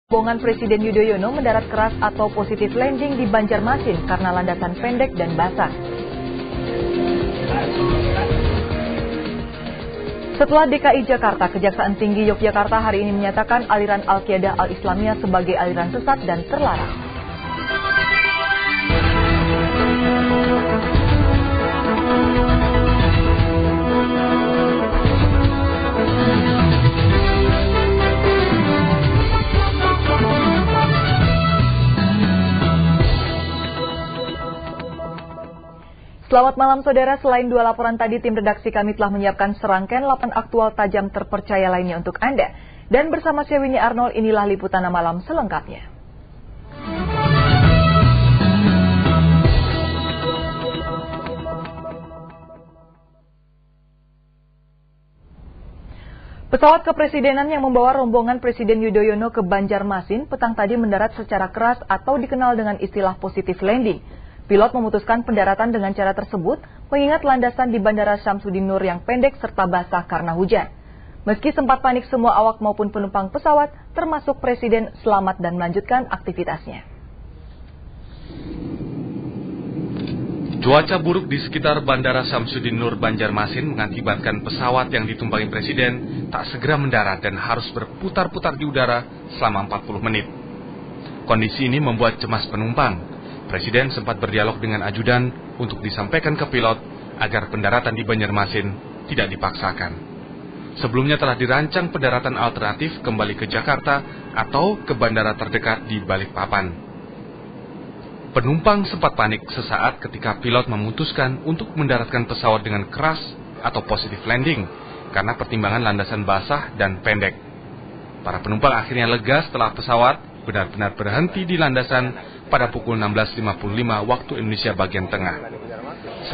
Rombongan Presiden Yudhoyono mendarat keras atau positif landing di Banjarmasin karena landasan pendek dan basah. Setelah DKI Jakarta, Kejaksaan Tinggi Yogyakarta hari ini menyatakan aliran Al-Qaeda Al-Islamiyah sebagai aliran sesat dan terlarang. Selamat malam saudara, selain dua laporan tadi, tim redaksi kami telah menyiapkan serangkaian laporan aktual tajam terpercaya lainnya untuk Anda. Dan bersama saya Winnie Arnold, inilah liputan malam selengkapnya. Pesawat kepresidenan yang membawa rombongan Presiden Yudhoyono ke Banjarmasin petang tadi mendarat secara keras atau dikenal dengan istilah positif landing. Pilot memutuskan pendaratan dengan cara tersebut mengingat landasan di Bandara Syamsuddin Nur yang pendek serta basah karena hujan. Meski sempat panik, semua awak maupun penumpang pesawat termasuk Presiden selamat dan melanjutkan aktivitasnya. Cuaca buruk di sekitar Bandara Syamsuddin Nur Banjarmasin mengakibatkan pesawat yang ditumpangi Presiden tak segera mendarat dan harus berputar-putar di udara selama 40 menit. Kondisi ini membuat cemas penumpang. Presiden sempat berdialog dengan ajudan untuk disampaikan ke pilot agar pendaratan di Banjarmasin tidak dipaksakan. Sebelumnya telah dirancang pendaratan alternatif kembali ke Jakarta atau ke bandara terdekat di Balikpapan. Penumpang sempat panik sesaat ketika pilot memutuskan untuk mendaratkan pesawat dengan keras atau positive landing karena pertimbangan landasan basah dan pendek. Para penumpang akhirnya lega setelah pesawat benar-benar berhenti di landasan pada pukul 16.55 waktu Indonesia bagian tengah.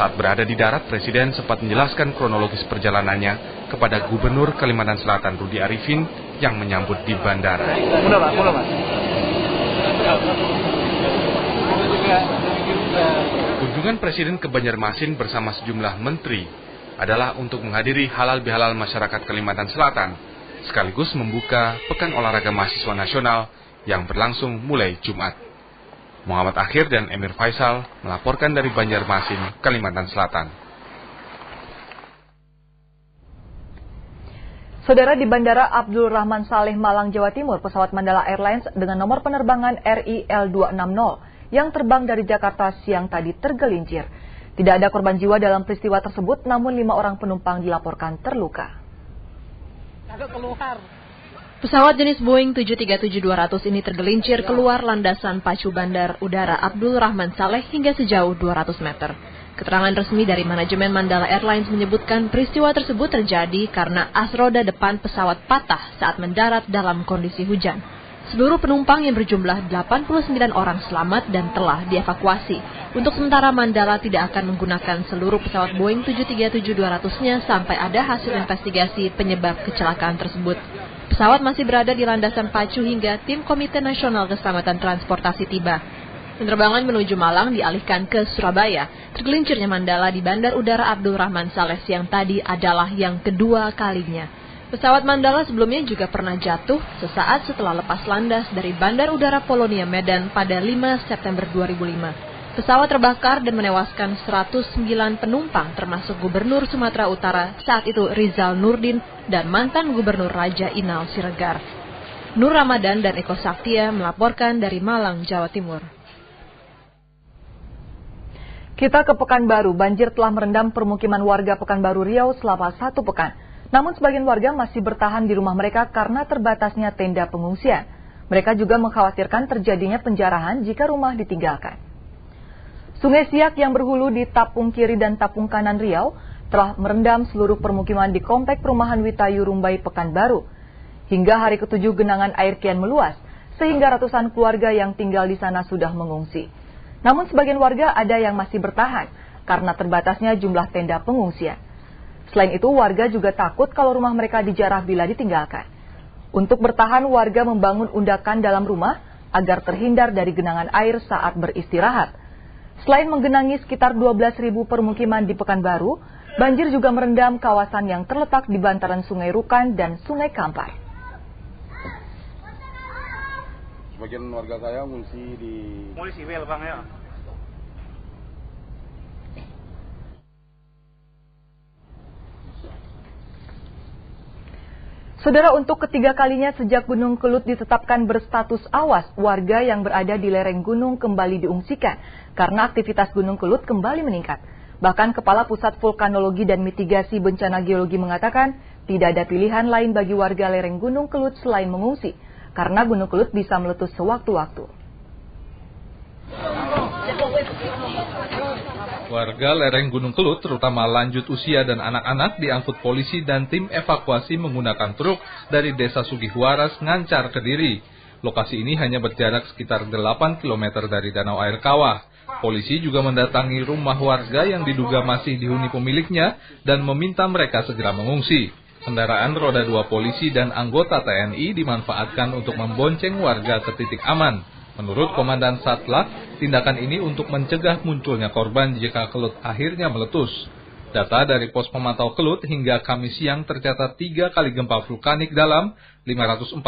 Saat berada di darat, Presiden sempat menjelaskan kronologis perjalanannya kepada Gubernur Kalimantan Selatan Rudy Arifin yang menyambut di bandara. Kunjungan Presiden ke Banjarmasin bersama sejumlah menteri adalah untuk menghadiri halal bihalal masyarakat Kalimantan Selatan, sekaligus membuka Pekan Olahraga Mahasiswa Nasional yang berlangsung mulai Jumat. Muhammad Akhir dan Emir Faisal melaporkan dari Banjarmasin, Kalimantan Selatan. Saudara, di Bandara Abdul Rahman Saleh, Malang, Jawa Timur, pesawat Mandala Airlines dengan nomor penerbangan RIL 260 yang terbang dari Jakarta siang tadi tergelincir. Tidak ada korban jiwa dalam peristiwa tersebut, namun 5 orang penumpang dilaporkan terluka. Pesawat jenis Boeing 737-200 ini tergelincir keluar landasan pacu Bandar Udara Abdul Rahman Saleh hingga sejauh 200 meter. Keterangan resmi dari manajemen Mandala Airlines menyebutkan peristiwa tersebut terjadi karena as roda depan pesawat patah saat mendarat dalam kondisi hujan. Seluruh penumpang yang berjumlah 89 orang selamat dan telah dievakuasi. Untuk sementara Mandala tidak akan menggunakan seluruh pesawat Boeing 737-200-nya sampai ada hasil investigasi penyebab kecelakaan tersebut. Pesawat masih berada di landasan pacu hingga tim Komite Nasional Keselamatan Transportasi tiba. Penerbangan menuju Malang dialihkan ke Surabaya. Tergelincirnya Mandala di Bandar Udara Abdul Rahman Saleh siang tadi adalah yang kedua kalinya. Pesawat Mandala sebelumnya juga pernah jatuh sesaat setelah lepas landas dari Bandar Udara Polonia Medan pada 5 September 2005. Pesawat terbakar dan menewaskan 109 penumpang termasuk Gubernur Sumatera Utara saat itu Rizal Nurdin dan mantan Gubernur Raja Inal Siregar. Nur Ramadan dan Eko Saktia melaporkan dari Malang, Jawa Timur. Kita ke Pekanbaru. Banjir telah merendam permukiman warga Pekanbaru Riau selama 1 pekan. Namun sebagian warga masih bertahan di rumah mereka karena terbatasnya tenda pengungsian. Mereka juga mengkhawatirkan terjadinya penjarahan jika rumah ditinggalkan. Sungai Siak yang berhulu di Tapung Kiri dan Tapung Kanan Riau telah merendam seluruh permukiman di Komplek Perumahan Witayu Rumbai Pekanbaru. Hingga hari ke-7 genangan air kian meluas, sehingga ratusan keluarga yang tinggal di sana sudah mengungsi. Namun sebagian warga ada yang masih bertahan karena terbatasnya jumlah tenda pengungsian. Selain itu, warga juga takut kalau rumah mereka dijarah bila ditinggalkan. Untuk bertahan, warga membangun undakan dalam rumah agar terhindar dari genangan air saat beristirahat. Selain menggenangi sekitar 12.000 permukiman di Pekanbaru, banjir juga merendam kawasan yang terletak di bantaran Sungai Rukan dan Sungai Kampar. Sebagian warga saya ngungsi di... Ngungsi sipil Bang ya? Saudara, untuk ketiga kalinya sejak Gunung Kelut ditetapkan berstatus awas, warga yang berada di lereng gunung kembali diungsikan karena aktivitas Gunung Kelut kembali meningkat. Bahkan Kepala Pusat Vulkanologi dan Mitigasi Bencana Geologi mengatakan tidak ada pilihan lain bagi warga lereng Gunung Kelut selain mengungsi, karena Gunung Kelut bisa meletus sewaktu-waktu. Warga lereng Gunung Kelut, terutama lanjut usia dan anak-anak, diangkut polisi dan tim evakuasi menggunakan truk dari Desa Sugihwaras, Ngancar, Kediri. Lokasi ini hanya berjarak sekitar 8 km dari Danau Air Kawah. Polisi juga mendatangi rumah warga yang diduga masih dihuni pemiliknya dan meminta mereka segera mengungsi. Kendaraan roda 2 polisi dan anggota TNI dimanfaatkan untuk membonceng warga ke titik aman. Menurut Komandan Satlat, tindakan ini untuk mencegah munculnya korban jika Kelut akhirnya meletus. Data dari pos pemantau Kelut hingga Kamis siang tercatat 3 kali gempa vulkanik dalam, 548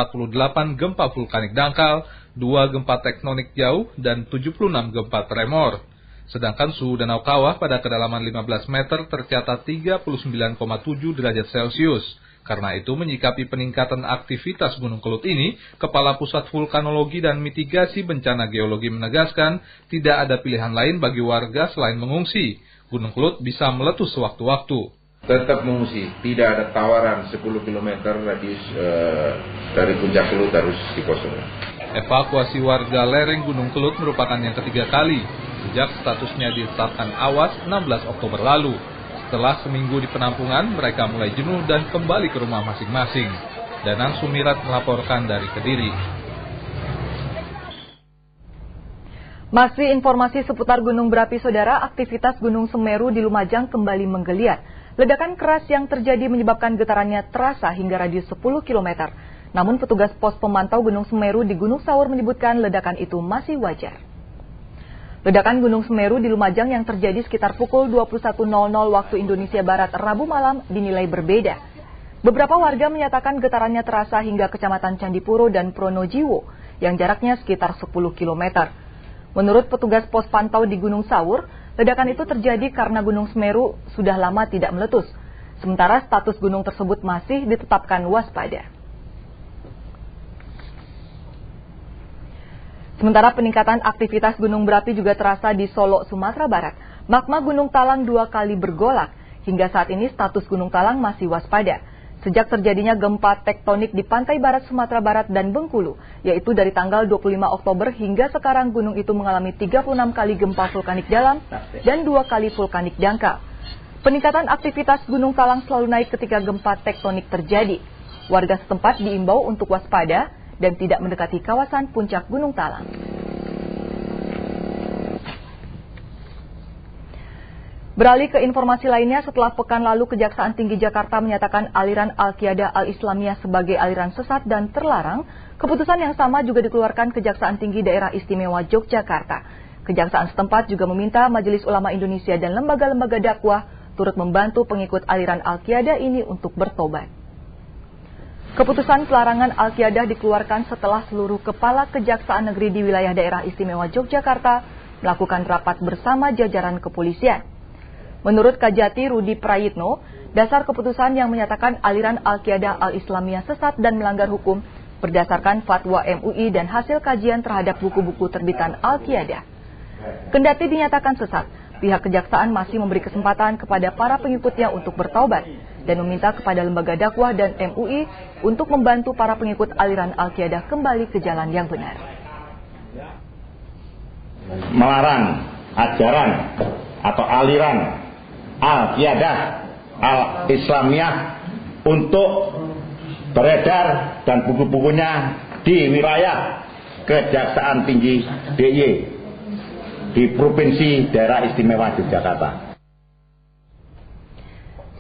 gempa vulkanik dangkal, 2 gempa tektonik jauh, dan 76 gempa tremor. Sedangkan suhu Danau Kawah pada kedalaman 15 meter tercatat 39,7 derajat Celcius. Karena itu, menyikapi peningkatan aktivitas Gunung Kelut ini, Kepala Pusat Vulkanologi dan Mitigasi Bencana Geologi menegaskan tidak ada pilihan lain bagi warga selain mengungsi. Gunung Kelut bisa meletus sewaktu-waktu. Tetap mengungsi, tidak ada tawaran 10 km radius dari puncak Kelut harus dikosongkan. Evakuasi warga lereng Gunung Kelut merupakan yang ketiga kali, sejak statusnya ditetapkan awas 16 Oktober lalu. Setelah seminggu di penampungan, mereka mulai jenuh dan kembali ke rumah masing-masing. Danang Sumirat melaporkan dari Kediri. Masih informasi seputar gunung berapi, saudara, aktivitas Gunung Semeru di Lumajang kembali menggeliat. Ledakan keras yang terjadi menyebabkan getarannya terasa hingga radius 10 km. Namun petugas pos pemantau Gunung Semeru di Gunung Sawur menyebutkan ledakan itu masih wajar. Ledakan Gunung Semeru di Lumajang yang terjadi sekitar pukul 21.00 waktu Indonesia Barat Rabu malam dinilai berbeda. Beberapa warga menyatakan getarannya terasa hingga Kecamatan Candipuro dan Pronojiwo yang jaraknya sekitar 10 km. Menurut petugas pos pantau di Gunung Sawur, ledakan itu terjadi karena Gunung Semeru sudah lama tidak meletus. Sementara status gunung tersebut masih ditetapkan waspada. Sementara peningkatan aktivitas gunung berapi juga terasa di Solo, Sumatera Barat. Magma Gunung Talang 2 kali bergolak. Hingga saat ini status Gunung Talang masih waspada. Sejak terjadinya gempa tektonik di pantai barat Sumatera Barat dan Bengkulu, yaitu dari tanggal 25 Oktober hingga sekarang gunung itu mengalami 36 kali gempa vulkanik dalam dan 2 kali vulkanik dangkal. Peningkatan aktivitas Gunung Talang selalu naik ketika gempa tektonik terjadi. Warga setempat diimbau untuk waspada dan tidak mendekati kawasan puncak Gunung Talang. Beralih ke informasi lainnya, setelah pekan lalu Kejaksaan Tinggi Jakarta menyatakan aliran Al-Qiyadah Al-Islamiyah sebagai aliran sesat dan terlarang, keputusan yang sama juga dikeluarkan Kejaksaan Tinggi Daerah Istimewa Yogyakarta. Kejaksaan setempat juga meminta Majelis Ulama Indonesia dan lembaga-lembaga dakwah turut membantu pengikut aliran Al-Qiyadah ini untuk bertobat. Keputusan pelarangan Al-Qiyadah dikeluarkan setelah seluruh kepala kejaksaan negeri di wilayah daerah istimewa Yogyakarta melakukan rapat bersama jajaran kepolisian. Menurut Kajati Rudi Prayitno, dasar keputusan yang menyatakan aliran Al-Qiyadah Al-Islamiyah sesat dan melanggar hukum berdasarkan fatwa MUI dan hasil kajian terhadap buku-buku terbitan Al-Qiyadah. Kendati dinyatakan sesat, pihak kejaksaan masih memberi kesempatan kepada para pengikutnya untuk bertaubat dan meminta kepada lembaga dakwah dan MUI untuk membantu para pengikut aliran Al-Qiyadah kembali ke jalan yang benar. Melarang ajaran atau aliran Al-Qiyadah Al-Islamiyah untuk beredar dan buku-bukunya di wilayah Kejaksaan Tinggi DIY di Provinsi Daerah Istimewa Yogyakarta.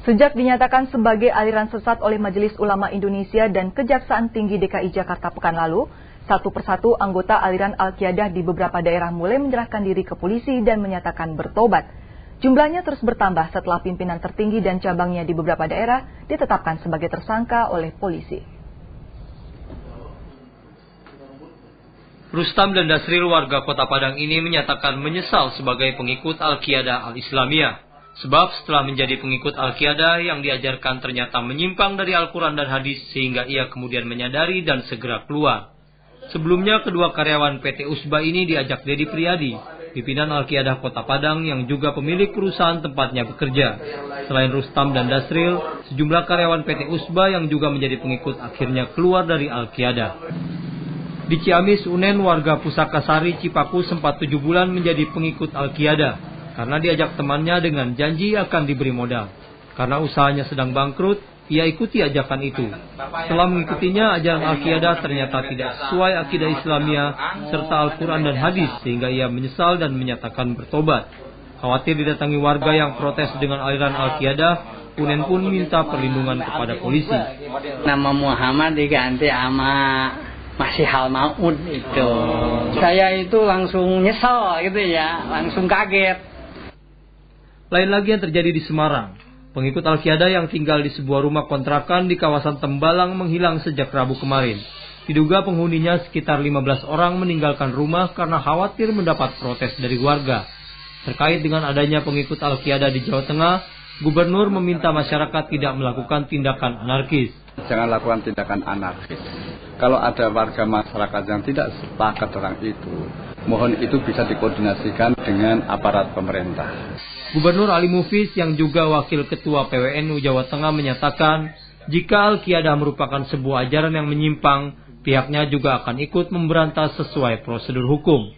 Sejak dinyatakan sebagai aliran sesat oleh Majelis Ulama Indonesia dan Kejaksaan Tinggi DKI Jakarta pekan lalu, satu persatu anggota aliran Al-Qiyadah di beberapa daerah mulai menyerahkan diri ke polisi dan menyatakan bertobat. Jumlahnya terus bertambah setelah pimpinan tertinggi dan cabangnya di beberapa daerah ditetapkan sebagai tersangka oleh polisi. Rustam dan Dasril warga Kota Padang ini menyatakan menyesal sebagai pengikut Al-Qiyadah Al-Islamiyah. Sebab setelah menjadi pengikut Al-Qiyadah yang diajarkan ternyata menyimpang dari Al-Quran dan hadis sehingga ia kemudian menyadari dan segera keluar. Sebelumnya kedua karyawan PT Usba ini diajak Dedi Priyadi, pimpinan Al-Qiyadah Kota Padang yang juga pemilik perusahaan tempatnya bekerja. Selain Rustam dan Dasril, sejumlah karyawan PT Usba yang juga menjadi pengikut akhirnya keluar dari Al-Qiyadah. Di Ciamis, Unen, warga Pusaka Sari, Cipaku sempat 7 bulan menjadi pengikut Al-Qiyadah karena diajak temannya dengan janji akan diberi modal. Karena usahanya sedang bangkrut, ia ikuti ajakan itu. Setelah mengikutinya, ajaran Al-Qiyadah ternyata tidak sesuai akidah Islamiyah serta Al-Quran dan hadis sehingga ia menyesal dan menyatakan bertobat. Khawatir didatangi warga yang protes dengan aliran Al-Qiyadah, Unen pun minta perlindungan kepada polisi. Nama Muhammad diganti sama Masih Hal Maud itu. Saya itu langsung nyesel gitu ya, langsung kaget. Lain lagi yang terjadi di Semarang. Pengikut Al-Qiyadah yang tinggal di sebuah rumah kontrakan di kawasan Tembalang menghilang sejak Rabu kemarin. Diduga penghuninya sekitar 15 orang meninggalkan rumah karena khawatir mendapat protes dari warga. Terkait dengan adanya pengikut Al-Qiyadah di Jawa Tengah, Gubernur meminta masyarakat tidak melakukan tindakan anarkis. Jangan lakukan tindakan anarkis. Kalau ada warga masyarakat yang tidak sepakat dengan itu, mohon itu bisa dikoordinasikan dengan aparat pemerintah. Gubernur Ali Mufis yang juga Wakil Ketua PWNU Jawa Tengah menyatakan, jika Al-Qiyadah merupakan sebuah ajaran yang menyimpang, pihaknya juga akan ikut memberantas sesuai prosedur hukum.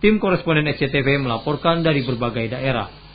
Tim koresponden SCTV melaporkan dari berbagai daerah.